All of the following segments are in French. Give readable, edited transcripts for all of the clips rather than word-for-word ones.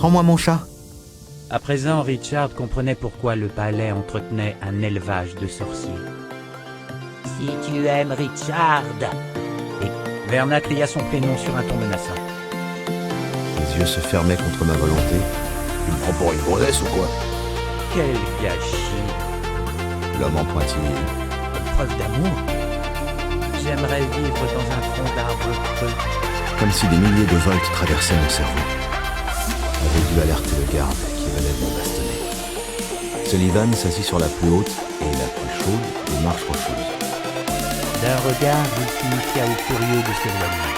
Rends-moi mon chat. À présent, Richard comprenait pourquoi le palais entretenait un élevage de sorciers. Si tu aimes Richard... Et Verna cria son prénom sur un ton menaçant. Les yeux se fermaient contre ma volonté. Tu me prends pour une gonzesse ou quoi? Quel gâchis! L'homme en pointillé. Une preuve d'amour. J'aimerais vivre dans un tronc d'arbre creux. Comme si des milliers de volts traversaient mon cerveau. J'avais dû alerter le garde qui venait de me bastonner. Sullivan s'assit sur la plus haute et la plus chaude des marches rocheuses. D'un regard, il signifiait au curieux de s'éloigner.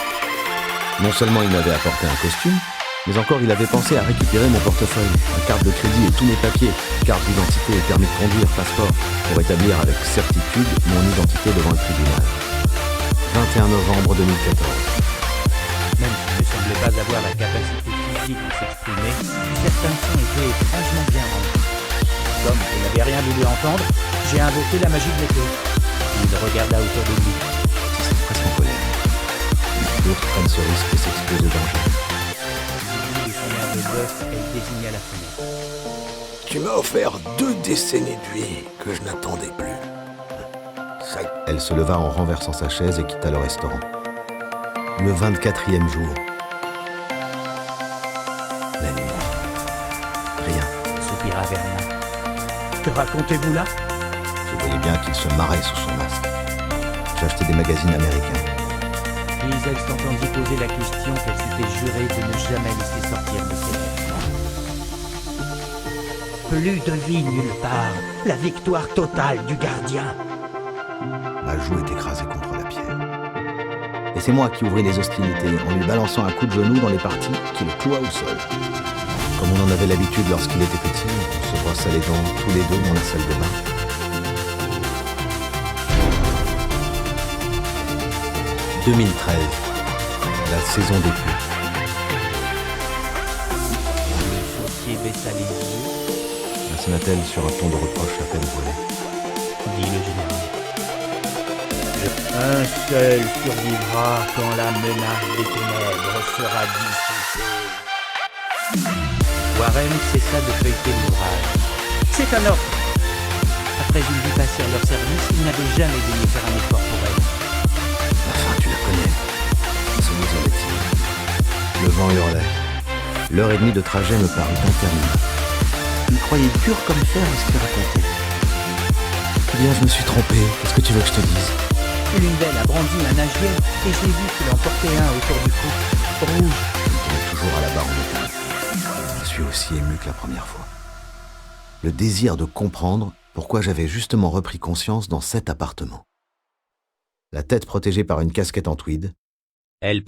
Non seulement il m'avait apporté un costume, mais encore il avait pensé à récupérer mon portefeuille, ma carte de crédit et tous mes papiers, carte d'identité, permis de conduire, passeport, pour établir avec certitude mon identité devant le tribunal. 21 novembre 2014. Même s'il ne semblait pas avoir la capacité physique de s'exprimer, certains sons étaient étrangement bien rendus. Comme je n'avais rien voulu entendre, j'ai invoqué la magie de l'écho. Il regarda autour de lui. C'est presque en colère. D'autres prennent ce risque et s'exposent au danger. De son air de bœuf, elle désigna la fenêtre. Tu m'as offert 2 décennies de vie que je n'attendais plus. Ça... Elle se leva en renversant sa chaise et quitta le restaurant. Le 24e jour. La nuit. Rien. Soupira Verna. Que racontez-vous là? Je voyais bien qu'il se marrait sous son masque. J'achetais des magazines américains. Puis elle s'entendit poser la question qu'elle s'était jurée de ne jamais laisser sortir de ses lèvres. Plus de vie nulle part. La victoire totale du gardien. Ma joue est écrasée contre la pierre. Et c'est moi qui ouvris les hostilités en lui balançant un coup de genou dans les parties qui le cloua au sol. Comme on en avait l'habitude lorsqu'il était petit, on se brossa les dents tous les deux dans la salle de bain. 2013, la saison des pluies. Le sorcier baissa les yeux. Mentionna-t-elle sur un ton de reproche à peine voilé. Dit le général. Un seul survivra quand la menace des ténèbres sera dissipée. Warren cessa de feuilleter l'ouvrage. C'est un ordre. Après une vie passée à leur service, il n'avait jamais daigné faire un effort pour elle. La fin, tu la connais. Se mousolait-il. Le vent hurlait. L'heure et demie de trajet me parut interminable. Il croyait dur comme fer à ce qu'il racontait. Eh bien, je me suis trompé. Qu'est-ce que tu veux que je te dise? L'une d'elles a brandi un nagier et j'ai vu qu'il en portait un autour du cou, rouge. Je me tourne toujours à la barre en métal. Je suis aussi ému que la première fois. Le désir de comprendre pourquoi j'avais justement repris conscience dans cet appartement. La tête protégée par une casquette en tweed. Elle